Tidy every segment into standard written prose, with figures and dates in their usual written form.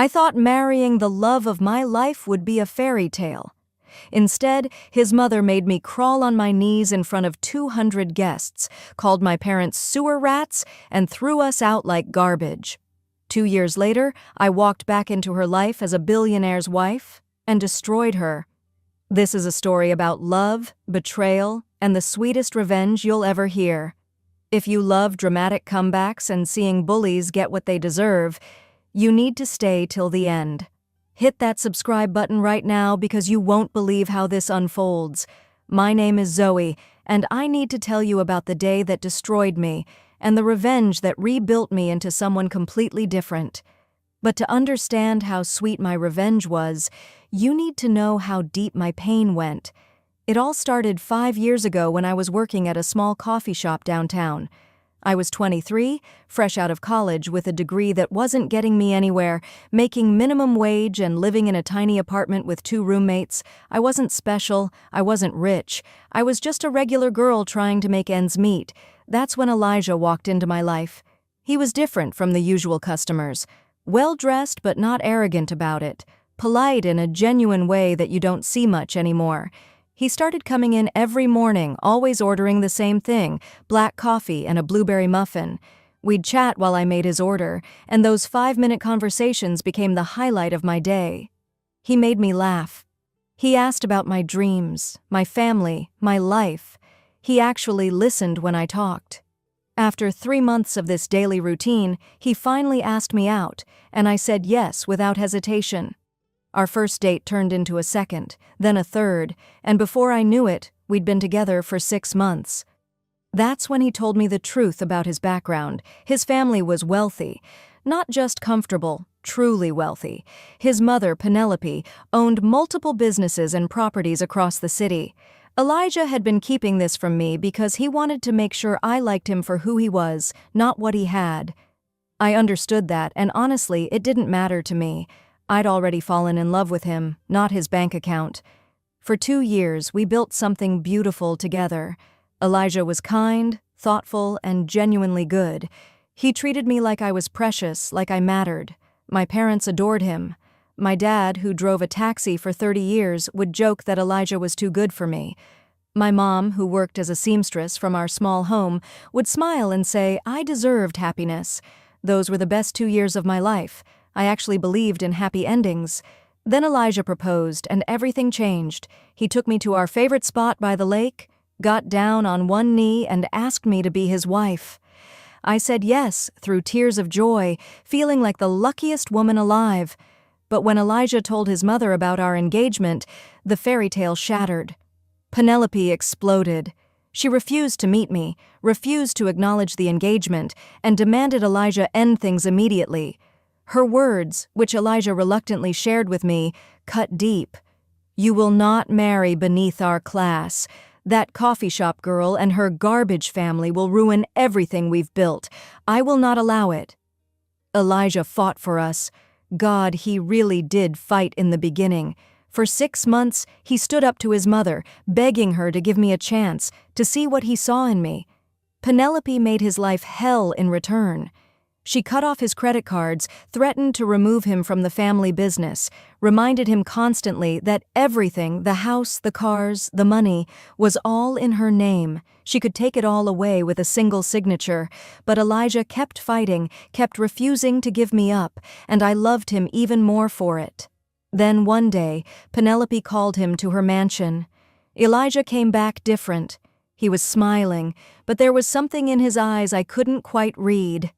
I thought marrying the love of my life would be a fairy tale. Instead, his mother made me crawl on my knees in front of 200 guests, called my parents sewer rats, and threw us out like garbage. 2 years later, I walked back into her life as a billionaire's wife and destroyed her. This is a story about love, betrayal, and the sweetest revenge you'll ever hear. If you love dramatic comebacks and seeing bullies get what they deserve, you need to stay till the end. Hit that subscribe button right now because you won't believe how this unfolds. My name is Zoe, and I need to tell you about the day that destroyed me and the revenge that rebuilt me into someone completely different. But to understand how sweet my revenge was, you need to know how deep my pain went. It all started 5 years ago when I was working at a small coffee shop downtown. I was 23, fresh out of college with a degree that wasn't getting me anywhere, making minimum wage and living in a tiny apartment with 2 roommates. I wasn't special, I wasn't rich. I was just a regular girl trying to make ends meet. That's when Elijah walked into my life. He was different from the usual customers. Well-dressed but not arrogant about it. Polite in a genuine way that you don't see much anymore. He started coming in every morning, always ordering the same thing, black coffee and a blueberry muffin. We'd chat while I made his order, and those 5-minute conversations became the highlight of my day. He made me laugh. He asked about my dreams, my family, my life. He actually listened when I talked. After 3 months of this daily routine, he finally asked me out, and I said yes without hesitation. Our first date turned into a second, then a third, and before I knew it, we'd been together for 6 months. That's when he told me the truth about his background. His family was wealthy, not just comfortable, truly wealthy. His mother, Penelope, owned multiple businesses and properties across the city. Elijah had been keeping this from me because he wanted to make sure I liked him for who he was, not what he had. I understood that, and honestly, it didn't matter to me. I'd already fallen in love with him, not his bank account. For 2 years, we built something beautiful together. Elijah was kind, thoughtful, and genuinely good. He treated me like I was precious, like I mattered. My parents adored him. My dad, who drove a taxi for 30 years, would joke that Elijah was too good for me. My mom, who worked as a seamstress from our small home, would smile and say I deserved happiness. Those were the best 2 years of my life. I actually believed in happy endings. Then Elijah proposed, and everything changed. He took me to our favorite spot by the lake, got down on one knee, and asked me to be his wife. I said yes, through tears of joy, feeling like the luckiest woman alive. But when Elijah told his mother about our engagement, the fairy tale shattered. Penelope exploded. She refused to meet me, refused to acknowledge the engagement, and demanded Elijah end things immediately. Her words, which Elijah reluctantly shared with me, cut deep. "You will not marry beneath our class. That coffee shop girl and her garbage family will ruin everything we've built. I will not allow it." Elijah fought for us. God, he really did fight in the beginning. For 6 months, he stood up to his mother, begging her to give me a chance, to see what he saw in me. Penelope made his life hell in return. She cut off his credit cards, threatened to remove him from the family business, reminded him constantly that everything, the house, the cars, the money, was all in her name. She could take it all away with a single signature, but Elijah kept fighting, kept refusing to give me up, and I loved him even more for it. Then one day, Penelope called him to her mansion. Elijah came back different. He was smiling, but there was something in his eyes I couldn't quite read.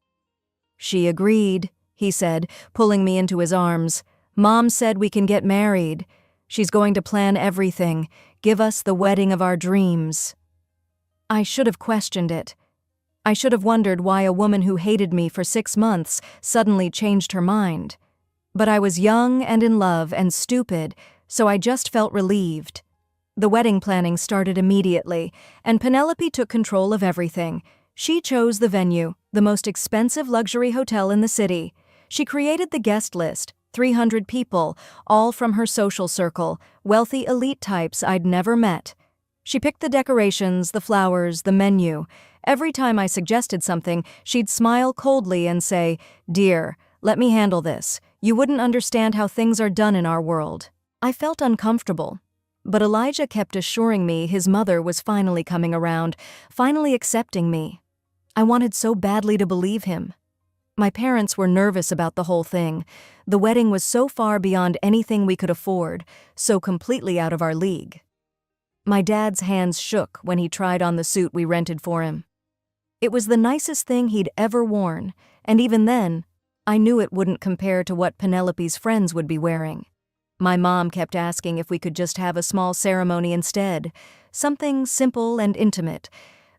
"She agreed," he said, pulling me into his arms. "Mom said we can get married. She's going to plan everything, give us the wedding of our dreams." I should have questioned it. I should have wondered why a woman who hated me for 6 months suddenly changed her mind. But I was young and in love and stupid, so I just felt relieved. The wedding planning started immediately, and Penelope took control of everything. She chose the venue, the most expensive luxury hotel in the city. She created the guest list, 300 people, all from her social circle, wealthy elite types I'd never met. She picked the decorations, the flowers, the menu. Every time I suggested something, she'd smile coldly and say, "Dear, let me handle this. You wouldn't understand how things are done in our world." I felt uncomfortable, but Elijah kept assuring me his mother was finally coming around, finally accepting me. I wanted so badly to believe him. My parents were nervous about the whole thing. The wedding was so far beyond anything we could afford, so completely out of our league. My dad's hands shook when he tried on the suit we rented for him. It was the nicest thing he'd ever worn, and even then, I knew it wouldn't compare to what Penelope's friends would be wearing. My mom kept asking if we could just have a small ceremony instead, something simple and intimate.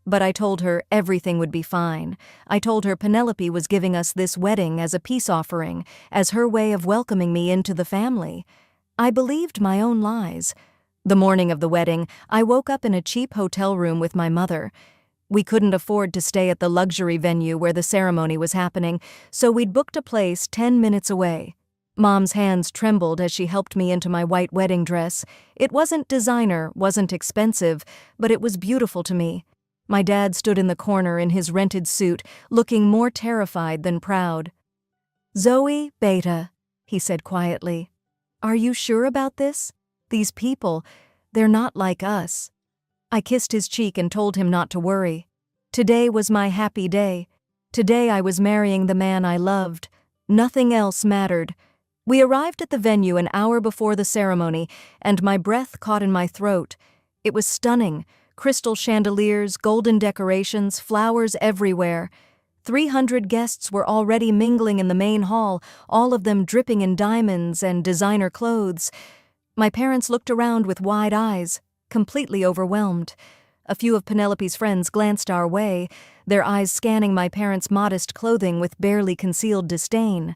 But I told her everything would be fine. I told her Penelope was giving us this wedding as a peace offering, as her way of welcoming me into the family. I believed my own lies. The morning of the wedding, I woke up in a cheap hotel room with my mother. We couldn't afford to stay at the luxury venue where the ceremony was happening, so we'd booked a place 10 minutes away. Mom's hands trembled as she helped me into my white wedding dress. It wasn't designer, wasn't expensive, but it was beautiful to me. My dad stood in the corner in his rented suit, looking more terrified than proud. "Zoe, Beta," he said quietly. "Are you sure about this? These people, they're not like us." I kissed his cheek and told him not to worry. Today was my happy day. Today I was marrying the man I loved. Nothing else mattered. We arrived at the venue an hour before the ceremony, and my breath caught in my throat. It was stunning. Crystal chandeliers, golden decorations, flowers everywhere. 300 guests were already mingling in the main hall, all of them dripping in diamonds and designer clothes. My parents looked around with wide eyes, completely overwhelmed. A few of Penelope's friends glanced our way, their eyes scanning my parents' modest clothing with barely concealed disdain.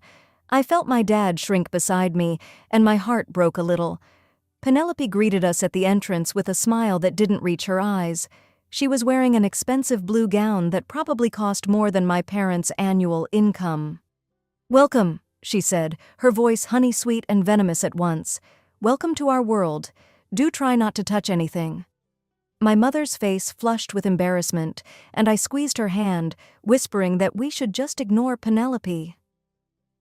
I felt my dad shrink beside me, and my heart broke a little. Penelope greeted us at the entrance with a smile that didn't reach her eyes. She was wearing an expensive blue gown that probably cost more than my parents' annual income. "Welcome," she said, her voice honey-sweet and venomous at once. "Welcome to our world. Do try not to touch anything." My mother's face flushed with embarrassment, and I squeezed her hand, whispering that we should just ignore Penelope.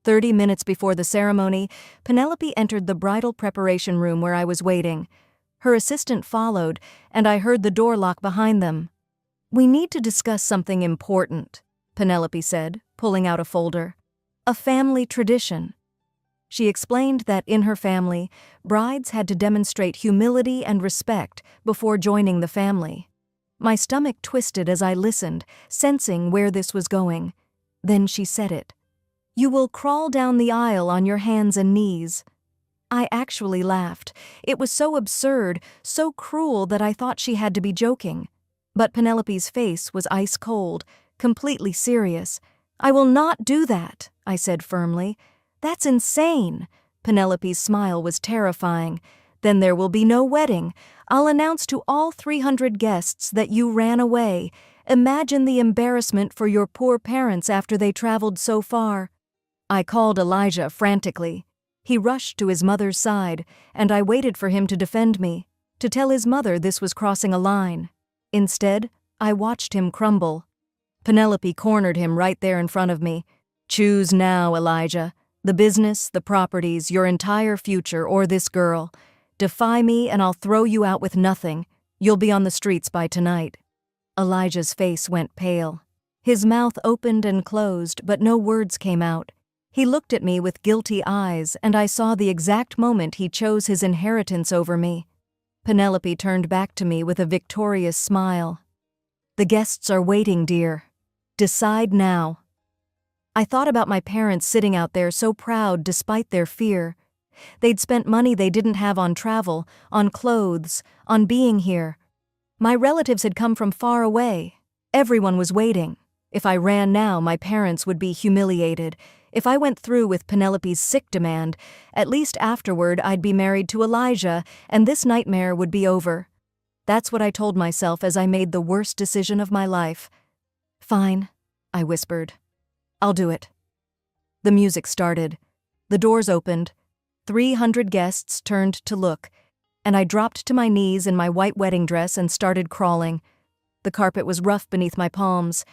30 minutes before the ceremony, Penelope entered the bridal preparation room where I was waiting. Her assistant followed, and I heard the door lock behind them. "We need to discuss something important," Penelope said, pulling out a folder. "A family tradition." She explained that in her family, brides had to demonstrate humility and respect before joining the family. My stomach twisted as I listened, sensing where this was going. Then she said it. "You will crawl down the aisle on your hands and knees." I actually laughed. It was so absurd, so cruel that I thought she had to be joking. But Penelope's face was ice cold, completely serious. "I will not do that," I said firmly. "That's insane." Penelope's smile was terrifying. "Then there will be no wedding. I'll announce to all 300 guests that you ran away. Imagine the embarrassment for your poor parents after they traveled so far." I called Elijah frantically. He rushed to his mother's side, and I waited for him to defend me, to tell his mother this was crossing a line. Instead, I watched him crumble. Penelope cornered him right there in front of me. "Choose now, Elijah. The business, the properties, your entire future, or this girl. Defy me and I'll throw you out with nothing. You'll be on the streets by tonight." Elijah's face went pale. His mouth opened and closed, but no words came out. He looked at me with guilty eyes, and I saw the exact moment he chose his inheritance over me. Penelope turned back to me with a victorious smile. "The guests are waiting, dear. Decide now." I thought about my parents sitting out there so proud despite their fear. They'd spent money they didn't have on travel, on clothes, on being here. My relatives had come from far away. Everyone was waiting. If I ran now, my parents would be humiliated. If I went through with Penelope's sick demand, at least afterward I'd be married to Elijah, and this nightmare would be over. That's what I told myself as I made the worst decision of my life. "Fine," I whispered. "I'll do it." The music started. The doors opened. 300 guests turned to look, and I dropped to my knees in my white wedding dress and started crawling. The carpet was rough beneath my palms.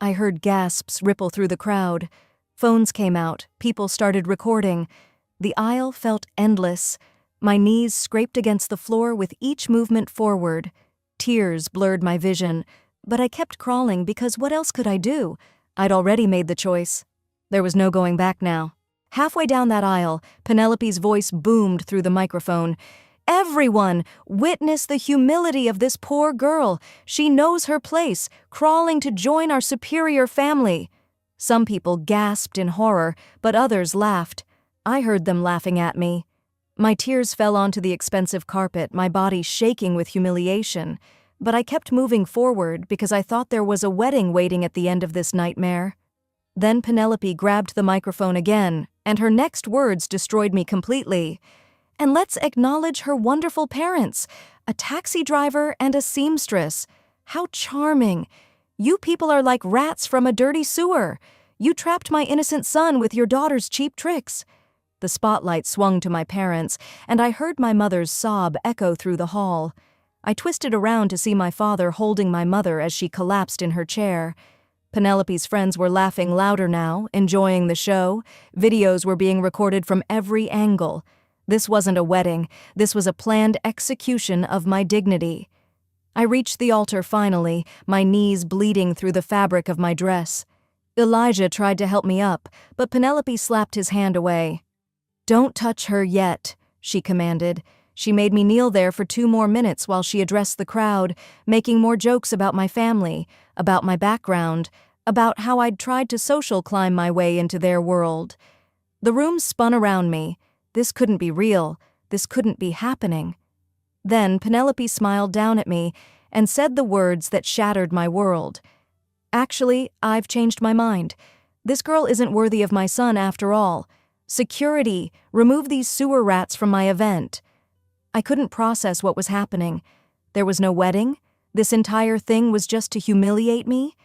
I heard gasps ripple through the crowd. Phones came out, people started recording. The aisle felt endless. My knees scraped against the floor with each movement forward. Tears blurred my vision, but I kept crawling because what else could I do? I'd already made the choice. There was no going back now. Halfway down that aisle, Penelope's voice boomed through the microphone. "Everyone, witness the humility of this poor girl. She knows her place, crawling to join our superior family." Some people gasped in horror, but others laughed. I heard them laughing at me. My tears fell onto the expensive carpet, my body shaking with humiliation. But I kept moving forward because I thought there was a wedding waiting at the end of this nightmare. Then Penelope grabbed the microphone again, and her next words destroyed me completely. "And let's acknowledge her wonderful parents, a taxi driver and a seamstress. How charming. You people are like rats from a dirty sewer. You trapped my innocent son with your daughter's cheap tricks." The spotlight swung to my parents, and I heard my mother's sob echo through the hall. I twisted around to see my father holding my mother as she collapsed in her chair. Penelope's friends were laughing louder now, enjoying the show. Videos were being recorded from every angle. This wasn't a wedding. This was a planned execution of my dignity. I reached the altar finally, my knees bleeding through the fabric of my dress. Elijah tried to help me up, but Penelope slapped his hand away. "Don't touch her yet," she commanded. She made me kneel there for 2 more minutes while she addressed the crowd, making more jokes about my family, about my background, about how I'd tried to social climb my way into their world. The room spun around me. This couldn't be real. This couldn't be happening. Then Penelope smiled down at me and said the words that shattered my world. "Actually, I've changed my mind. This girl isn't worthy of my son after all. Security, remove these sewer rats from my event." I couldn't process what was happening. There was no wedding. This entire thing was just to humiliate me.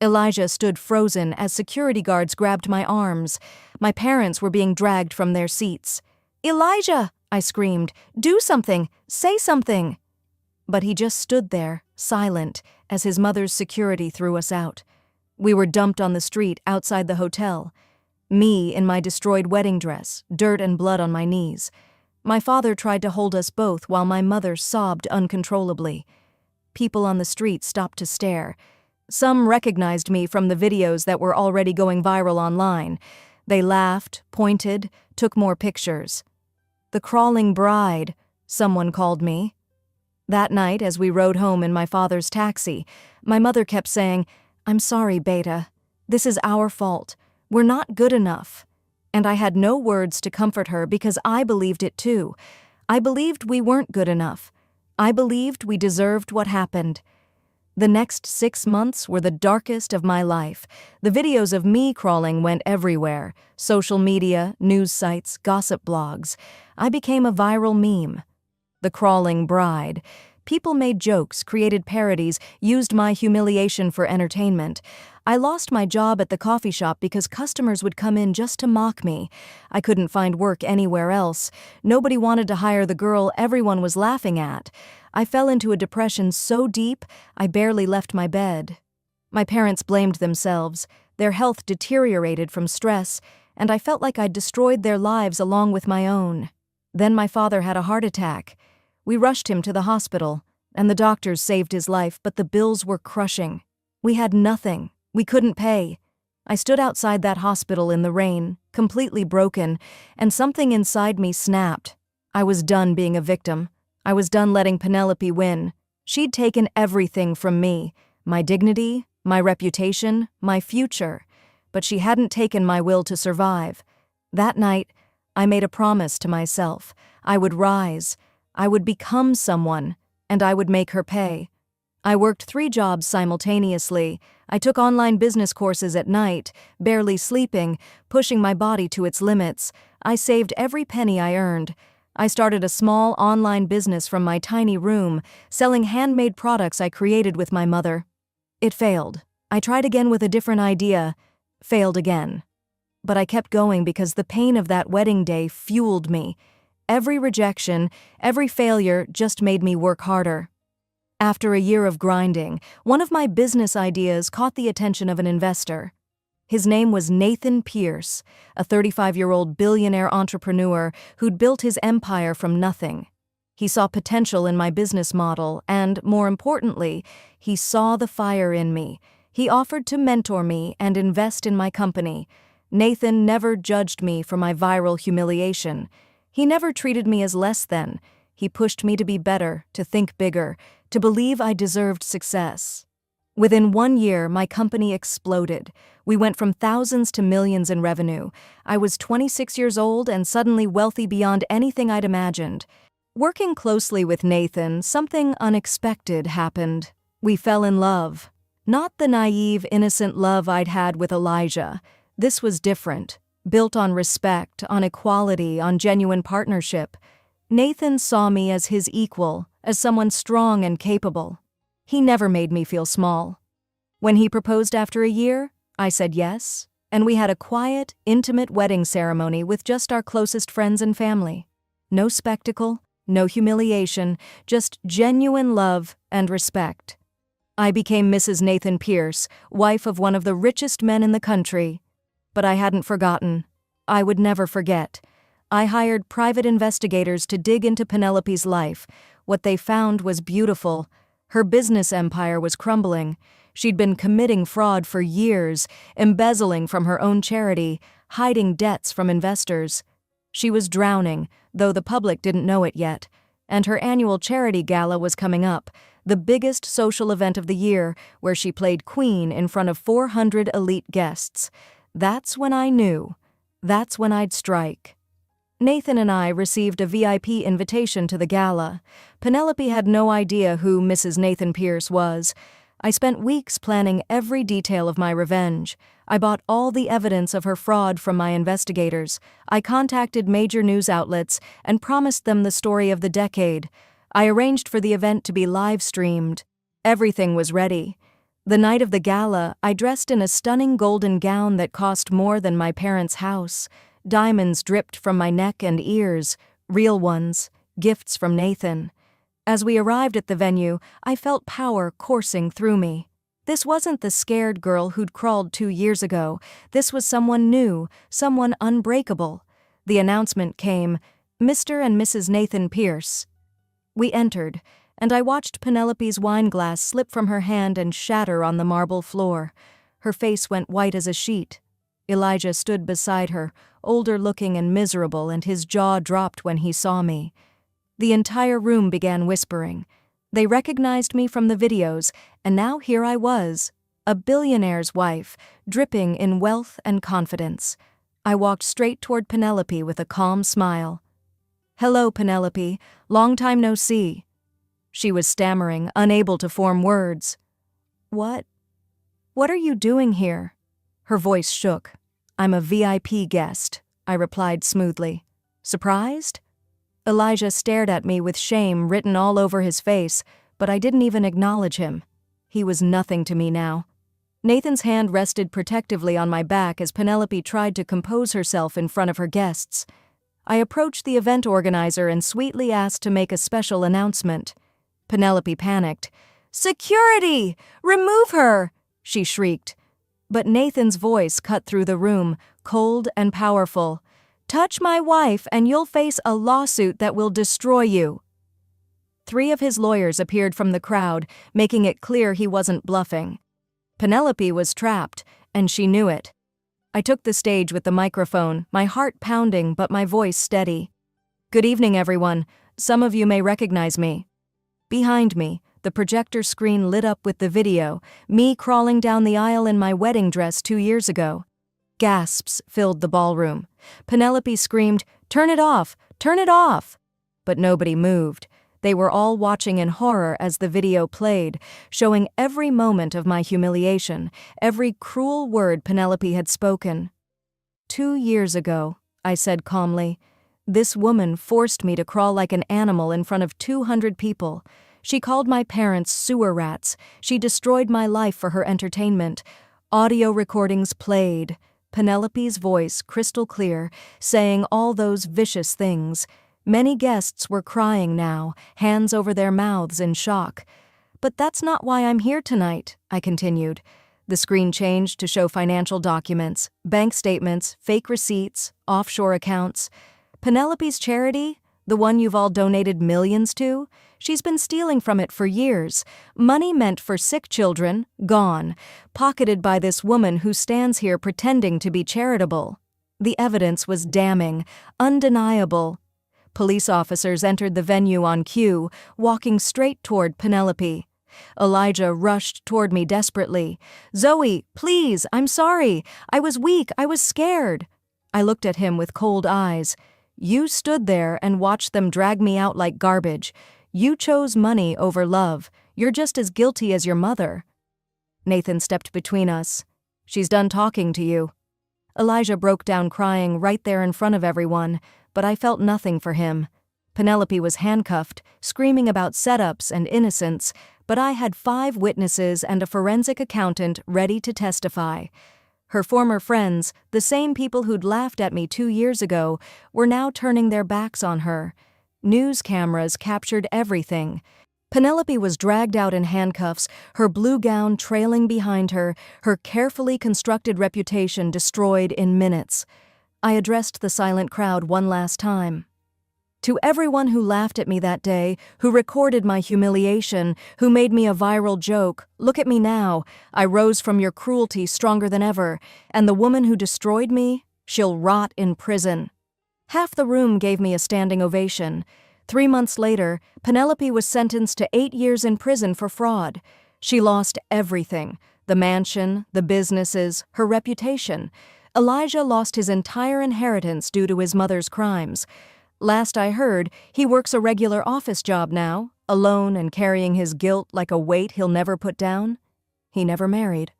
Elijah stood frozen as security guards grabbed my arms. My parents were being dragged from their seats. "Elijah!" I screamed. "Do something! Say something!" But he just stood there, silent, as his mother's security threw us out. We were dumped on the street outside the hotel. Me in my destroyed wedding dress, dirt and blood on my knees. My father tried to hold us both while my mother sobbed uncontrollably. People on the street stopped to stare. Some recognized me from the videos that were already going viral online. They laughed, pointed, took more pictures. "The crawling bride," someone called me. That night, as we rode home in my father's taxi, my mother kept saying, "I'm sorry, Beta. This is our fault. We're not good enough." And I had no words to comfort her because I believed it too. I believed we weren't good enough. I believed we deserved what happened. The next 6 months were the darkest of my life. The videos of me crawling went everywhere. Social media, news sites, gossip blogs. I became a viral meme. The crawling bride. People made jokes, created parodies, used my humiliation for entertainment. I lost my job at the coffee shop because customers would come in just to mock me. I couldn't find work anywhere else. Nobody wanted to hire the girl everyone was laughing at. I fell into a depression so deep, I barely left my bed. My parents blamed themselves. Their health deteriorated from stress, and I felt like I'd destroyed their lives along with my own. Then my father had a heart attack. We rushed him to the hospital, and the doctors saved his life, but the bills were crushing. We had nothing. We couldn't pay. I stood outside that hospital in the rain, completely broken, and something inside me snapped. I was done being a victim. I was done letting Penelope win. She'd taken everything from me, my dignity, my reputation, my future, but she hadn't taken my will to survive. That night, I made a promise to myself. I would rise. I would become someone, and I would make her pay. I worked 3 jobs simultaneously. I took online business courses at night, barely sleeping, pushing my body to its limits. I saved every penny I earned. I started a small online business from my tiny room, selling handmade products I created with my mother. It failed. I tried again with a different idea. Failed again. But I kept going because the pain of that wedding day fueled me. Every rejection, every failure just made me work harder. After a year of grinding, one of my business ideas caught the attention of an investor. His name was Nathan Pierce, a 35-year-old billionaire entrepreneur who'd built his empire from nothing. He saw potential in my business model and, more importantly, he saw the fire in me. He offered to mentor me and invest in my company. Nathan never judged me for my viral humiliation. He never treated me as less than. He pushed me to be better, to think bigger, to believe I deserved success. Within 1 year, my company exploded. We went from thousands to millions in revenue. I was 26 years old and suddenly wealthy beyond anything I'd imagined. Working closely with Nathan, something unexpected happened. We fell in love. Not the naive, innocent love I'd had with Elijah. This was different, built on respect, on equality, on genuine partnership. Nathan saw me as his equal, as someone strong and capable. He never made me feel small. When he proposed after a year, I said yes, and we had a quiet, intimate wedding ceremony with just our closest friends and family. No spectacle, no humiliation, just genuine love and respect. I became Mrs. Nathan Pierce, wife of one of the richest men in the country. But I hadn't forgotten. I would never forget. I hired private investigators to dig into Penelope's life. What they found was beautiful. Her business empire was crumbling. She'd been committing fraud for years, embezzling from her own charity, hiding debts from investors. She was drowning, though the public didn't know it yet. And her annual charity gala was coming up, the biggest social event of the year, where she played queen in front of 400 elite guests. That's when I knew. That's when I'd strike. Nathan and I received a VIP invitation to the gala. Penelope had no idea who Mrs. Nathan Pierce was. I spent weeks planning every detail of my revenge. I bought all the evidence of her fraud from my investigators. I contacted major news outlets and promised them the story of the decade. I arranged for the event to be live-streamed. Everything was ready. The night of the gala, I dressed in a stunning golden gown that cost more than my parents' house. Diamonds dripped from my neck and ears, real ones, gifts from Nathan. As we arrived at the venue, I felt power coursing through me. This wasn't the scared girl who'd crawled 2 years ago. This was someone new, someone unbreakable. The announcement came, Mr. and Mrs. Nathan Pierce. We entered, and I watched Penelope's wine glass slip from her hand and shatter on the marble floor. Her face went white as a sheet. Elijah stood beside her, older-looking and miserable, and his jaw dropped when he saw me. The entire room began whispering. They recognized me from the videos, and now here I was, a billionaire's wife, dripping in wealth and confidence. I walked straight toward Penelope with a calm smile. "Hello, Penelope. Long time no see." She was stammering, unable to form words. What are you doing here?" Her voice shook. "I'm a VIP guest," I replied smoothly. "Surprised?" Elijah stared at me with shame written all over his face, but I didn't even acknowledge him. He was nothing to me now. Nathan's hand rested protectively on my back as Penelope tried to compose herself in front of her guests. I approached the event organizer and sweetly asked to make a special announcement. Penelope panicked. "Security! Remove her!" she shrieked. But Nathan's voice cut through the room, cold and powerful. "Touch my wife and you'll face a lawsuit that will destroy you." 3 of his lawyers appeared from the crowd, making it clear he wasn't bluffing. Penelope was trapped, and she knew it. I took the stage with the microphone, my heart pounding but my voice steady. "Good evening, everyone. Some of you may recognize me." Behind me, the projector screen lit up with the video, me crawling down the aisle in my wedding dress 2 years ago. Gasps filled the ballroom. Penelope screamed, "Turn it off! Turn it off!" But nobody moved. They were all watching in horror as the video played, showing every moment of my humiliation, every cruel word Penelope had spoken. 2 years ago, I said calmly, this woman forced me to crawl like an animal in front of 200 people. She called my parents sewer rats. She destroyed my life for her entertainment. Audio recordings played. Penelope's voice crystal clear, saying all those vicious things. Many guests were crying now, hands over their mouths in shock. "But that's not why I'm here tonight," I continued. The screen changed to show financial documents, bank statements, fake receipts, offshore accounts. Penelope's charity, the one you've all donated millions to, she's been stealing from it for years. Money meant for sick children, gone, pocketed by this woman who stands here pretending to be charitable. The evidence was damning, undeniable. Police officers entered the venue on cue, walking straight toward Penelope. Elijah rushed toward me desperately. "Zoe, please, I'm sorry. I was weak, I was scared." I looked at him with cold eyes. "You stood there and watched them drag me out like garbage. You chose money over love. You're just as guilty as your mother." Nathan stepped between us. "She's done talking to you." Elijah broke down crying right there in front of everyone, but I felt nothing for him. Penelope was handcuffed, screaming about setups and innocence, but I had 5 witnesses and a forensic accountant ready to testify. Her former friends, the same people who'd laughed at me 2 years ago, were now turning their backs on her. News cameras captured everything. Penelope was dragged out in handcuffs, her blue gown trailing behind her, her carefully constructed reputation destroyed in minutes. I addressed the silent crowd one last time. To everyone who laughed at me that day, who recorded my humiliation, who made me a viral joke, look at me now. I rose from your cruelty stronger than ever, and the woman who destroyed me, she'll rot in prison. Half the room gave me a standing ovation. 3 months later, Penelope was sentenced to 8 years in prison for fraud. She lost everything: the mansion, the businesses, her reputation. Elijah lost his entire inheritance due to his mother's crimes. Last I heard, he works a regular office job now, alone and carrying his guilt like a weight he'll never put down. He never married.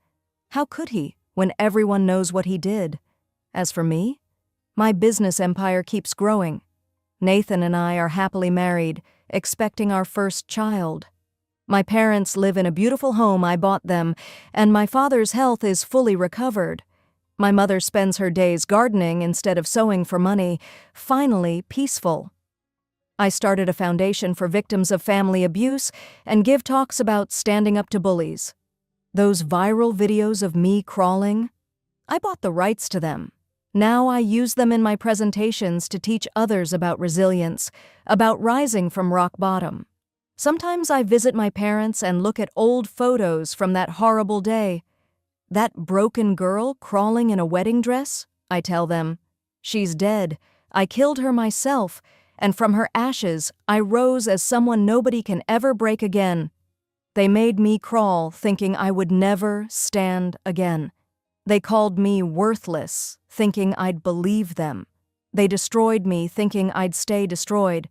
How could he, when everyone knows what he did? As for me, my business empire keeps growing. Nathan and I are happily married, expecting our first child. My parents live in a beautiful home I bought them, and my father's health is fully recovered. My mother spends her days gardening instead of sewing for money, finally peaceful. I started a foundation for victims of family abuse and give talks about standing up to bullies. Those viral videos of me crawling, I bought the rights to them. Now I use them in my presentations to teach others about resilience, about rising from rock bottom. Sometimes I visit my parents and look at old photos from that horrible day. That broken girl crawling in a wedding dress, I tell them. She's dead. I killed her myself, and from her ashes, I rose as someone nobody can ever break again. They made me crawl, thinking I would never stand again. They called me worthless, thinking I'd believe them. They destroyed me, thinking I'd stay destroyed.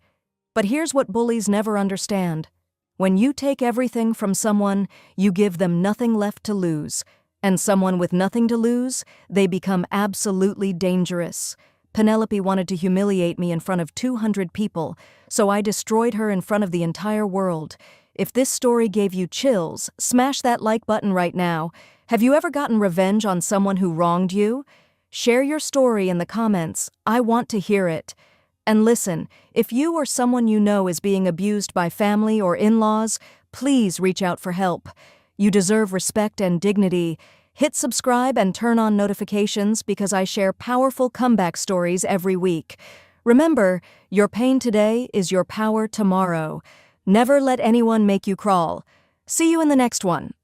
But here's what bullies never understand. When you take everything from someone, you give them nothing left to lose. And someone with nothing to lose, they become absolutely dangerous. Penelope wanted to humiliate me in front of 200 people, so I destroyed her in front of the entire world. If this story gave you chills, smash that like button right now. Have you ever gotten revenge on someone who wronged you? Share your story in the comments. I want to hear it. And listen, if you or someone you know is being abused by family or in-laws, please reach out for help. You deserve respect and dignity. Hit subscribe and turn on notifications because I share powerful comeback stories every week. Remember, your pain today is your power tomorrow. Never let anyone make you crawl. See you in the next one.